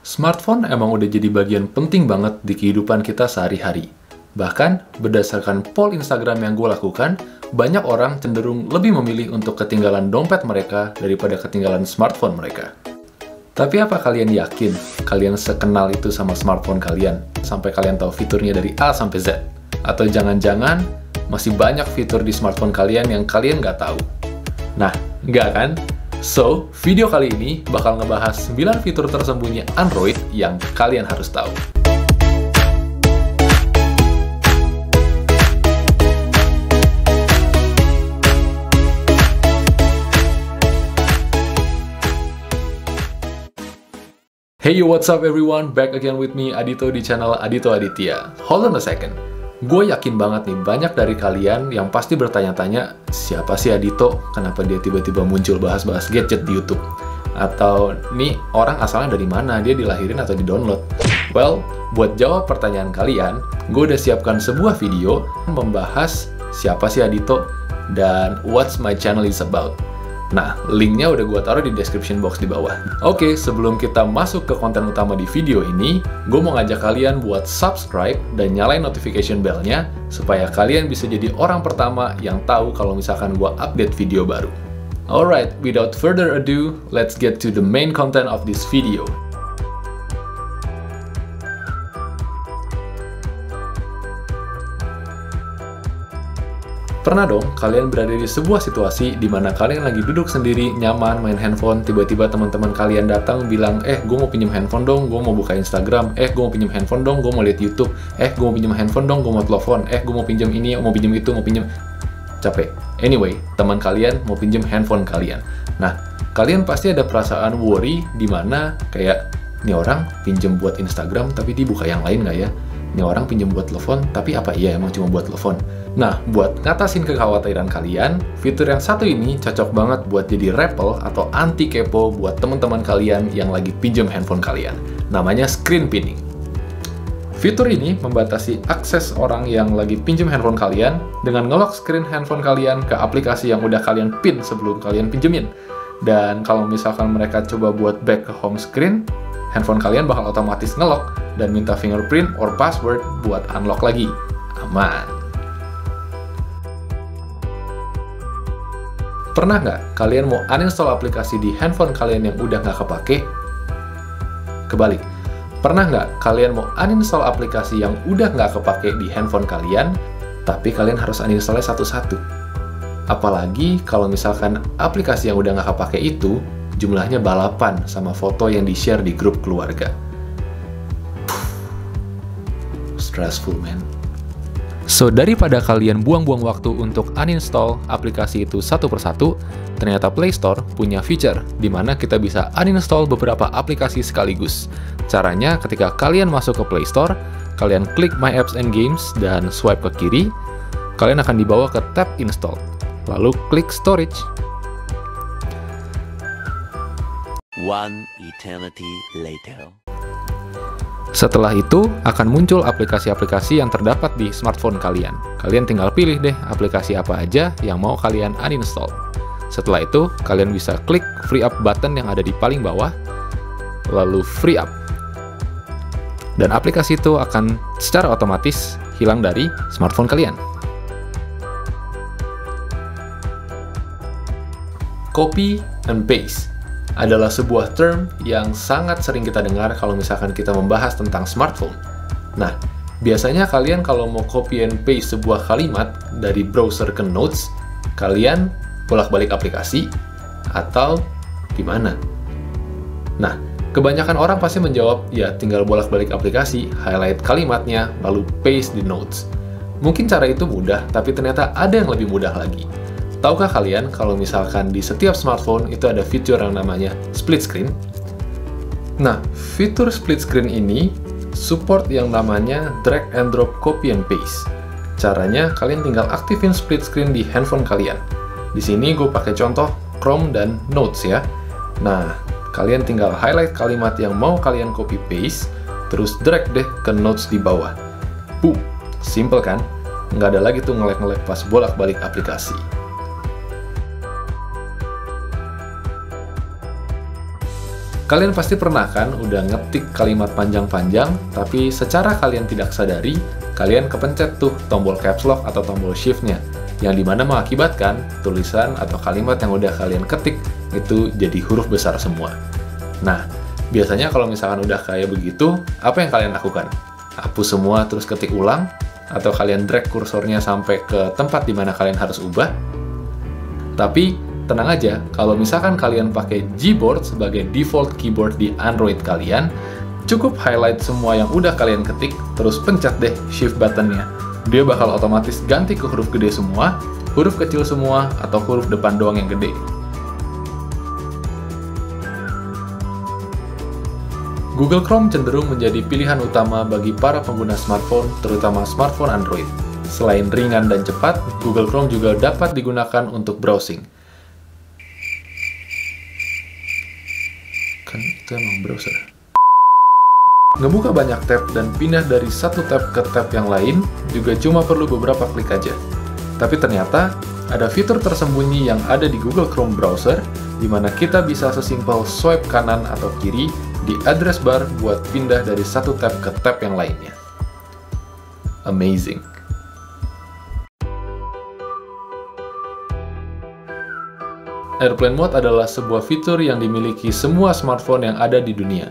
Smartphone emang udah jadi bagian penting banget di kehidupan kita sehari-hari. Bahkan, berdasarkan poll Instagram yang gue lakukan, banyak orang cenderung lebih memilih untuk ketinggalan dompet mereka daripada ketinggalan smartphone mereka. Tapi apa kalian yakin kalian sekenal itu sama smartphone kalian, sampai kalian tahu fiturnya dari A sampai Z? Atau jangan-jangan masih banyak fitur di smartphone kalian yang kalian nggak tahu? Nah, nggak kan? So, video kali ini bakal ngebahas 9 fitur tersembunyi Android yang kalian harus tahu. Hey, what's up everyone? Back again with me, Adito, di channel Adito Aditya. Hold on a second. Gue yakin banget nih, banyak dari kalian yang pasti bertanya-tanya, siapa sih Adito? Kenapa dia tiba-tiba muncul bahas-bahas gadget di YouTube? Atau, nih orang asalnya dari mana? Dia dilahirin atau di-download? Well, buat jawab pertanyaan kalian, gue udah siapkan sebuah video membahas siapa sih Adito dan what's my channel is about. Nah, linknya udah gue taruh di description box di bawah. Oke, sebelum kita masuk ke konten utama di video ini, gue mau ngajak kalian buat subscribe dan nyalain notification bell-nya, supaya kalian bisa jadi orang pertama yang tahu kalau misalkan gue update video baru. Alright, without further ado, let's get to the main content of this video. Pernah dong kalian berada di sebuah situasi di mana kalian lagi duduk sendiri, nyaman, main handphone, tiba-tiba teman-teman kalian datang bilang, gue mau pinjem handphone dong, gue mau buka Instagram, gue mau pinjem handphone dong, gue mau lihat YouTube, gue mau pinjem handphone dong, gue mau telepon, gue mau pinjem ini, mau pinjem itu, mau pinjem... Capek. Anyway, teman kalian mau pinjem handphone kalian. Nah, kalian pasti ada perasaan worry di mana kayak, nih orang pinjem buat Instagram tapi dibuka yang lain nggak ya? Nih orang pinjem buat telepon, tapi apa iya emang cuma buat telepon? Nah, buat ngatasin kekhawatiran kalian, fitur yang satu ini cocok banget buat jadi rebel atau anti kepo buat teman-teman kalian yang lagi pinjem handphone kalian. Namanya screen pinning. Fitur ini membatasi akses orang yang lagi pinjem handphone kalian dengan nge-lock screen handphone kalian ke aplikasi yang udah kalian pin sebelum kalian pinjemin. Dan kalau misalkan mereka coba buat back ke home screen, handphone kalian bakal otomatis nge-lock dan minta fingerprint or password buat unlock lagi. Aman. Pernah nggak kalian mau uninstall aplikasi di handphone kalian yang udah nggak kepake? Kebalik, pernah nggak kalian mau uninstall aplikasi yang udah nggak kepake di handphone kalian, tapi kalian harus uninstallnya satu-satu? Apalagi kalau misalkan aplikasi yang udah nggak kepake itu, jumlahnya balapan sama foto yang di-share di grup keluarga. Stressful, man. So, daripada kalian buang-buang waktu untuk uninstall aplikasi itu satu persatu, ternyata Play Store punya feature di mana kita bisa uninstall beberapa aplikasi sekaligus. Caranya, ketika kalian masuk ke Play Store, kalian klik My Apps and Games dan swipe ke kiri, kalian akan dibawa ke tab Install. Lalu klik Storage. One eternity later. Setelah itu, akan muncul aplikasi-aplikasi yang terdapat di smartphone kalian. Kalian tinggal pilih deh aplikasi apa aja yang mau kalian uninstall. Setelah itu, kalian bisa klik Free Up button yang ada di paling bawah, lalu Free Up. Dan aplikasi itu akan secara otomatis hilang dari smartphone kalian. Copy and paste adalah sebuah term yang sangat sering kita dengar kalau misalkan kita membahas tentang smartphone. Nah, biasanya kalian kalau mau copy and paste sebuah kalimat dari browser ke notes, kalian bolak-balik aplikasi atau gimana? Nah, kebanyakan orang pasti menjawab, ya tinggal bolak-balik aplikasi, highlight kalimatnya, lalu paste di notes. Mungkin cara itu mudah, tapi ternyata ada yang lebih mudah lagi. Tahukah kalian kalau misalkan di setiap smartphone itu ada fitur yang namanya split screen? Nah, fitur split screen ini support yang namanya drag and drop copy and paste. Caranya, kalian tinggal aktifin split screen di handphone kalian. Di sini gue pakai contoh Chrome dan Notes ya. Nah, kalian tinggal highlight kalimat yang mau kalian copy paste, terus drag deh ke Notes di bawah. Boom, simple kan? Nggak ada lagi tuh nge-lag pas bolak-balik aplikasi. Kalian pasti pernah kan udah ngetik kalimat panjang-panjang, tapi secara kalian tidak sadari, kalian kepencet tuh tombol caps lock atau tombol shift-nya, yang dimana mengakibatkan tulisan atau kalimat yang udah kalian ketik itu jadi huruf besar semua. Nah, biasanya kalau misalkan udah kayak begitu, apa yang kalian lakukan? Hapus semua terus ketik ulang? Atau kalian drag kursornya sampai ke tempat dimana kalian harus ubah? Tapi, tenang aja, kalau misalkan kalian pakai Gboard sebagai default keyboard di Android kalian, cukup highlight semua yang udah kalian ketik, terus pencet deh shift buttonnya. Dia bakal otomatis ganti ke huruf gede semua, huruf kecil semua, atau huruf depan doang yang gede. Google Chrome cenderung menjadi pilihan utama bagi para pengguna smartphone, terutama smartphone Android. Selain ringan dan cepat, Google Chrome juga dapat digunakan untuk browsing. Kan itu emang browser. Ngebuka banyak tab dan pindah dari satu tab ke tab yang lain juga cuma perlu beberapa klik aja. Tapi ternyata ada fitur tersembunyi yang ada di Google Chrome browser di mana kita bisa sesimpel swipe kanan atau kiri di address bar buat pindah dari satu tab ke tab yang lainnya. Amazing. Airplane Mode adalah sebuah fitur yang dimiliki semua smartphone yang ada di dunia.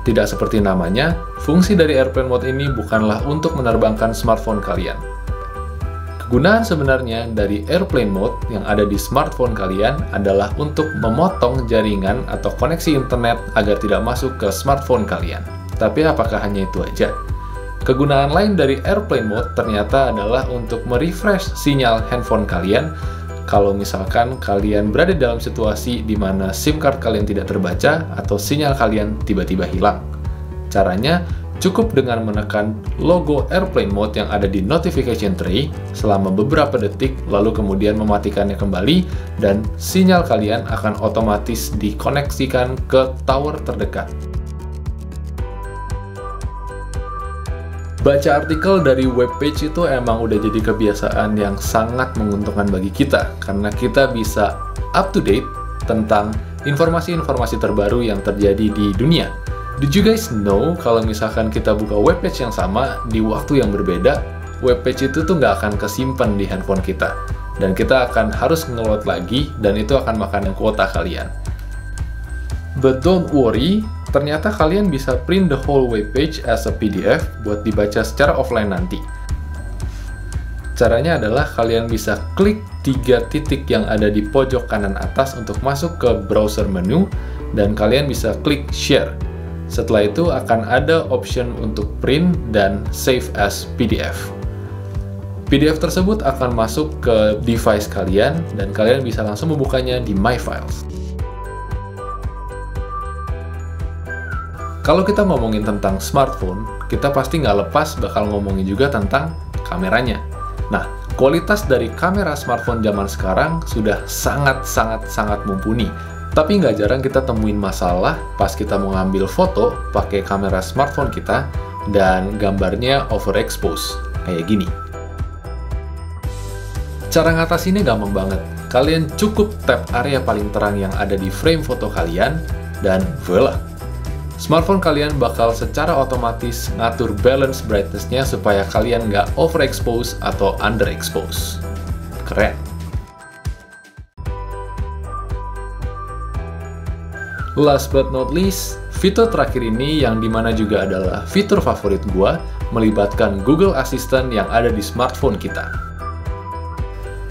Tidak seperti namanya, fungsi dari Airplane Mode ini bukanlah untuk menerbangkan smartphone kalian. Kegunaan sebenarnya dari Airplane Mode yang ada di smartphone kalian adalah untuk memotong jaringan atau koneksi internet agar tidak masuk ke smartphone kalian. Tapi apakah hanya itu aja? Kegunaan lain dari Airplane Mode ternyata adalah untuk merefresh sinyal handphone kalian kalau misalkan kalian berada dalam situasi di mana SIM card kalian tidak terbaca atau sinyal kalian tiba-tiba hilang. Caranya, cukup dengan menekan logo Airplane Mode yang ada di notification tray selama beberapa detik, lalu kemudian mematikannya kembali, dan sinyal kalian akan otomatis dikoneksikan ke tower terdekat. Baca artikel dari webpage itu emang udah jadi kebiasaan yang sangat menguntungkan bagi kita, karena kita bisa up to date tentang informasi-informasi terbaru yang terjadi di dunia. Did you guys know kalau misalkan kita buka webpage yang sama di waktu yang berbeda, webpage itu tuh nggak akan kesimpan di handphone kita, dan kita akan harus nge-load lagi, dan itu akan makan kuota kalian. But don't worry, ternyata kalian bisa print the whole webpage as a PDF buat dibaca secara offline nanti. Caranya adalah kalian bisa klik 3 titik yang ada di pojok kanan atas untuk masuk ke browser menu, dan kalian bisa klik share. Setelah itu akan ada option untuk print dan save as PDF. PDF tersebut akan masuk ke device kalian, dan kalian bisa langsung membukanya di My Files. Kalau kita ngomongin tentang smartphone, kita pasti nggak lepas bakal ngomongin juga tentang kameranya. Nah, kualitas dari kamera smartphone zaman sekarang sudah sangat mumpuni. Tapi nggak jarang kita temuin masalah pas kita mau ngambil foto pakai kamera smartphone kita dan gambarnya overexpose, kayak gini. Cara ngatasinnya gampang banget. Kalian cukup tap area paling terang yang ada di frame foto kalian, dan voila! Smartphone kalian bakal secara otomatis ngatur balance brightness-nya supaya kalian nggak overexpose atau underexpose. Keren! Last but not least, fitur terakhir ini yang dimana juga adalah fitur favorit gua, melibatkan Google Assistant yang ada di smartphone kita.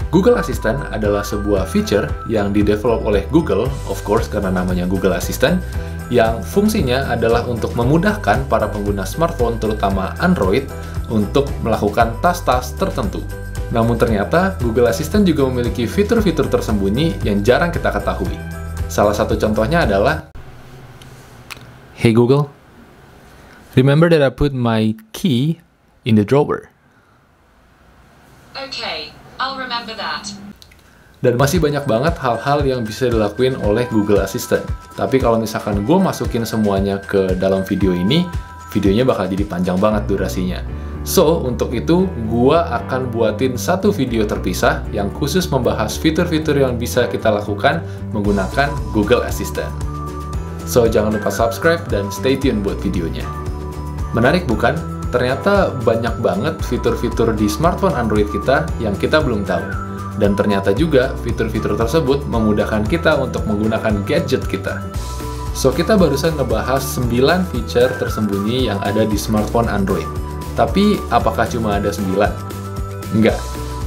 Google Assistant adalah sebuah feature yang didevelop oleh Google, of course karena namanya Google Assistant, yang fungsinya adalah untuk memudahkan para pengguna smartphone, terutama Android, untuk melakukan tas-tas tertentu. Namun ternyata, Google Assistant juga memiliki fitur-fitur tersembunyi yang jarang kita ketahui. Salah satu contohnya adalah, "Hey Google, remember that I put my key in the drawer." Okay, I'll remember that. Dan masih banyak banget hal-hal yang bisa dilakuin oleh Google Assistant. Tapi kalau misalkan gue masukin semuanya ke dalam video ini, videonya bakal jadi panjang banget durasinya. So, untuk itu, gue akan buatin satu video terpisah yang khusus membahas fitur-fitur yang bisa kita lakukan menggunakan Google Assistant. So, jangan lupa subscribe dan stay tune buat videonya. Menarik bukan? Ternyata banyak banget fitur-fitur di smartphone Android kita yang kita belum tahu. Dan ternyata juga fitur-fitur tersebut memudahkan kita untuk menggunakan gadget kita. So, kita barusan ngebahas 9 feature tersembunyi yang ada di smartphone Android. Tapi, apakah cuma ada 9? Enggak.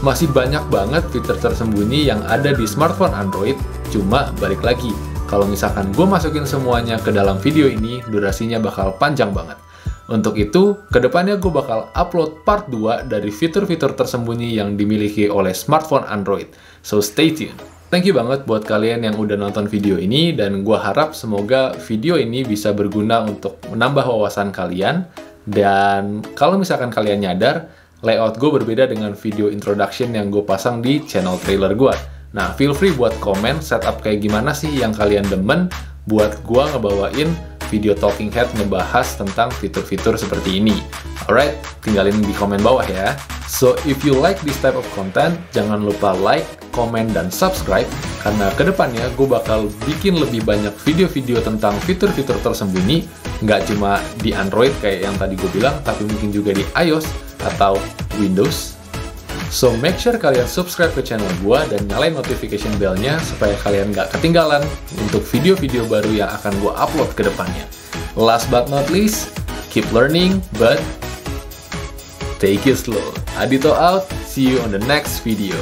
Masih banyak banget fitur tersembunyi yang ada di smartphone Android, cuma balik lagi. Kalau misalkan gue masukin semuanya ke dalam video ini, durasinya bakal panjang banget. Untuk itu, kedepannya gue bakal upload part 2 dari fitur-fitur tersembunyi yang dimiliki oleh smartphone Android. So, stay tuned. Thank you banget buat kalian yang udah nonton video ini, dan gue harap semoga video ini bisa berguna untuk menambah wawasan kalian. Dan kalau misalkan kalian nyadar, layout gue berbeda dengan video introduction yang gue pasang di channel trailer gue. Nah, feel free buat komen setup kayak gimana sih yang kalian demen buat gue ngebawain video talking head ngebahas tentang fitur-fitur seperti ini. Alright, tinggalin di komen bawah ya. So, if you like this type of content, jangan lupa like, komen, dan subscribe, karena kedepannya gue bakal bikin lebih banyak video-video tentang fitur-fitur tersembunyi, nggak cuma di Android kayak yang tadi gue bilang, tapi mungkin juga di iOS atau Windows. So, make sure kalian subscribe ke channel gue dan nyalain notification bell-nya supaya kalian nggak ketinggalan untuk video-video baru yang akan gue upload ke depannya. Last but not least, keep learning, but take it slow. Adito out, see you on the next video.